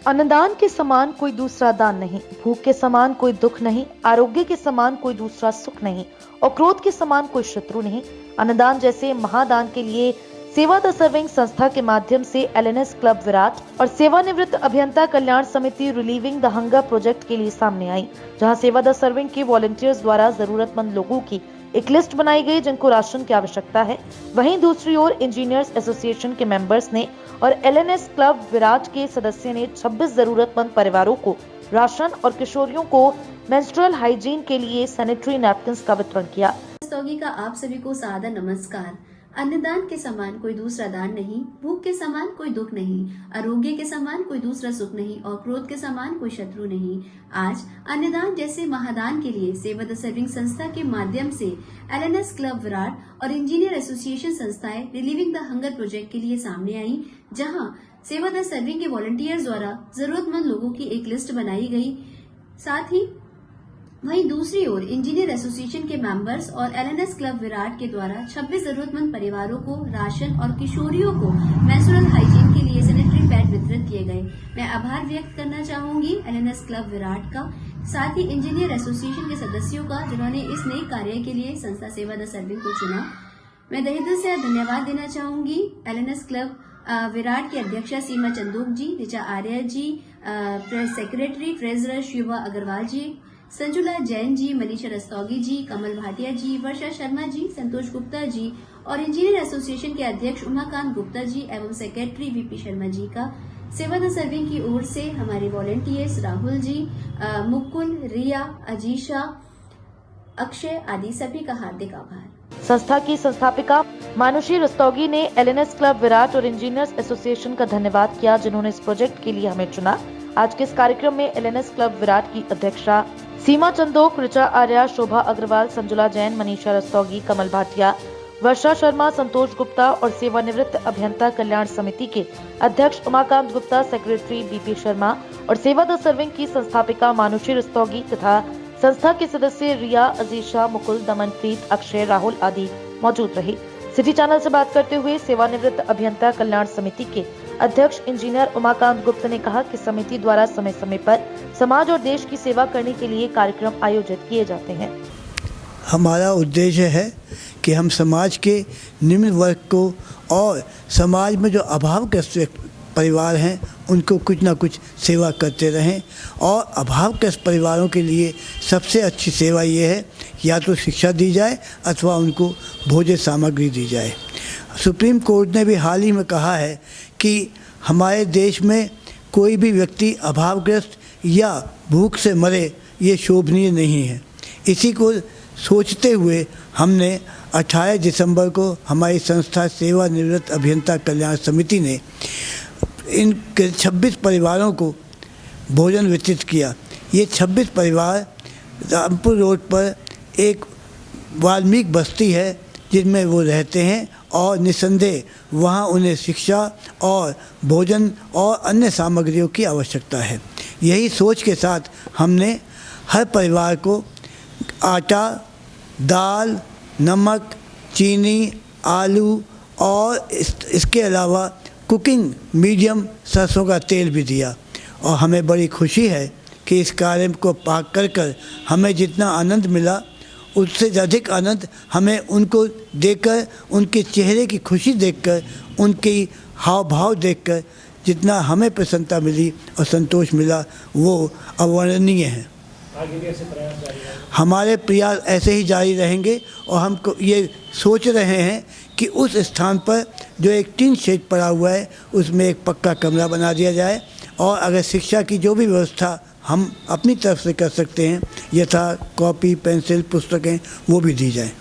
अन्नदान के समान कोई दूसरा दान नहीं, भूख के समान कोई दुख नहीं, आरोग्य के समान कोई दूसरा सुख नहीं और क्रोध के समान कोई शत्रु नहीं। अन्नदान जैसे महादान के लिए सेवा द सर्विंग संस्था के माध्यम से एलएनएस क्लब विराट और सेवानिवृत्त अभियंता कल्याण समिति रिलीविंग द हंगर प्रोजेक्ट के लिए सामने आई, जहां सेवा द सर्विंग के वॉलंटियर्स द्वारा जरूरतमंद लोगों की एक लिस्ट बनाई गई जिनको राशन की आवश्यकता है। वहीं दूसरी ओर इंजीनियर्स एसोसिएशन के मेंबर्स ने और एलएनएस क्लब विराट के सदस्य ने 26 जरूरतमंद परिवारों को राशन और किशोरियों को मेंस्ट्रुअल हाइजीन के लिए सैनिटरी नैपकिन्स का वितरण किया। का आप सभी को सादर नमस्कार। अन्नदान के समान कोई दूसरा दान नहीं, भूख के समान कोई दुख नहीं, आरोग्य के समान कोई दूसरा सुख नहीं और क्रोध के समान कोई शत्रु नहीं। आज अन्नदान जैसे महादान के लिए सेवा द सर्विंग संस्था के माध्यम से एलएनएस क्लब विराट और इंजीनियर एसोसिएशन संस्थाएं रिलीविंग द हंगर प्रोजेक्ट के लिए सामने आई, जहां सेवा द सर्विंग के वॉलंटियर्स द्वारा जरूरतमंद लोगों की एक लिस्ट बनाई गई। साथ ही वहीं दूसरी ओर इंजीनियर एसोसिएशन के मेंबर्स और एलएनएस क्लब विराट के द्वारा 26 जरूरतमंद परिवारों को राशन और किशोरियों को मेंस्ट्रुअल हाइजीन के लिए सैनिटरी पैड वितरित किए गए। मैं आभार व्यक्त करना चाहूंगी एलएनएस क्लब विराट का, साथ ही इंजीनियर एसोसिएशन के सदस्यों का, जिन्होंने इस नए कार्य के लिए संस्था सेवा द सर्विंग को चुना। मैं तहे दिल से धन्यवाद देना चाहूंगी एलएनएस क्लब विराट की अध्यक्षा Seema Chandok ji, Richa Arya ji, press secretary treasurer Shiva Agarwal ji, Sanjula Jain ji, Manisha Rastogi ji, Kamal Bhatia ji, Varsha Sharma ji, Santosh Gupta ji और इंजीनियर एसोसिएशन के अध्यक्ष उमाकांत गुप्ता जी एवं सेक्रेटरी वीपी शर्मा जी का सेवा द सर्विंग की ओर से हमारे वॉलंटियर्स राहुल जी, मुकुल, रिया, अजीशा, अक्षय आदि सभी का हार्दिक आभार। संस्था की संस्थापिका मानुषी रस्तोगी ने एलएनएस क्लब विराट और इंजीनियर्स एसोसिएशन का धन्यवाद किया, जिन्होंने इस प्रोजेक्ट के लिए हमें चुना। आज के इस कार्यक्रम में एलएनएस क्लब विराट की अध्यक्षा सीमा चंदोक, ऋचा आर्या, शोभा अग्रवाल, संजुला जैन, मनीषा रस्तोगी, कमल भाटिया, वर्षा शर्मा, संतोष गुप्ता और सेवानिवृत्त अभियंता कल्याण समिति के अध्यक्ष उमाकांत गुप्ता, सेक्रेटरी बीपी शर्मा और सेवा द सर्विंग की संस्थापिका मानुषी रस्तोगी तथा संस्था के सदस्य रिया, अजीशा, मुकुल, दमनप्रीत, अक्षय, राहुल आदि मौजूद रहे। सिटी चैनल से बात करते हुए सेवानिवृत्त अभियंता कल्याण समिति के अध्यक्ष इंजीनियर उमाकांत गुप्ता ने कहा कि समिति द्वारा समय समय पर समाज और देश की सेवा करने के लिए कार्यक्रम आयोजित किए जाते हैं। हमारा उद्देश्य है कि हम समाज के निम्न वर्ग को और समाज में जो अभावग्रस्त परिवार हैं उनको कुछ ना कुछ सेवा करते रहें और अभावग्रस्त परिवारों के लिए सबसे अच्छी सेवा ये है या तो शिक्षा दी जाए अथवा उनको भोजन सामग्री दी जाए। सुप्रीम कोर्ट ने भी हाल ही में कहा है कि हमारे देश में कोई भी व्यक्ति अभावग्रस्त या भूख से मरे ये शोभनीय नहीं है। इसी को सोचते हुए हमने 18 दिसंबर को हमारी संस्था सेवानिवृत्त अभियंता कल्याण समिति ने इन 26 परिवारों को भोजन वितरित किया। ये 26 परिवार रामपुर रोड पर एक वाल्मीकि बस्ती है जिनमें वो रहते हैं और निसंदेह वहाँ उन्हें शिक्षा और भोजन और अन्य सामग्रियों की आवश्यकता है। यही सोच के साथ हमने हर परिवार को आटा, दाल, नमक, चीनी, आलू और इसके अलावा कुकिंग मीडियम सरसों का तेल भी दिया और हमें बड़ी खुशी है कि इस कार्य को पाक कर हमें जितना आनंद मिला उससे अधिक आनंद हमें उनको देखकर, उनके चेहरे की खुशी देखकर, उनकी हाव भाव देखकर जितना हमें प्रसन्नता मिली और संतोष मिला वो अवर्णनीय है। हमारे प्रयास ऐसे ही जारी रहेंगे और हम ये सोच रहे हैं कि उस स्थान पर जो एक टीन शेड पड़ा हुआ है उसमें एक पक्का कमरा बना दिया जाए और अगर शिक्षा की जो भी व्यवस्था हम अपनी तरफ से कर सकते हैं यथा कॉपी, पेंसिल, पुस्तकें वो भी दी जाए।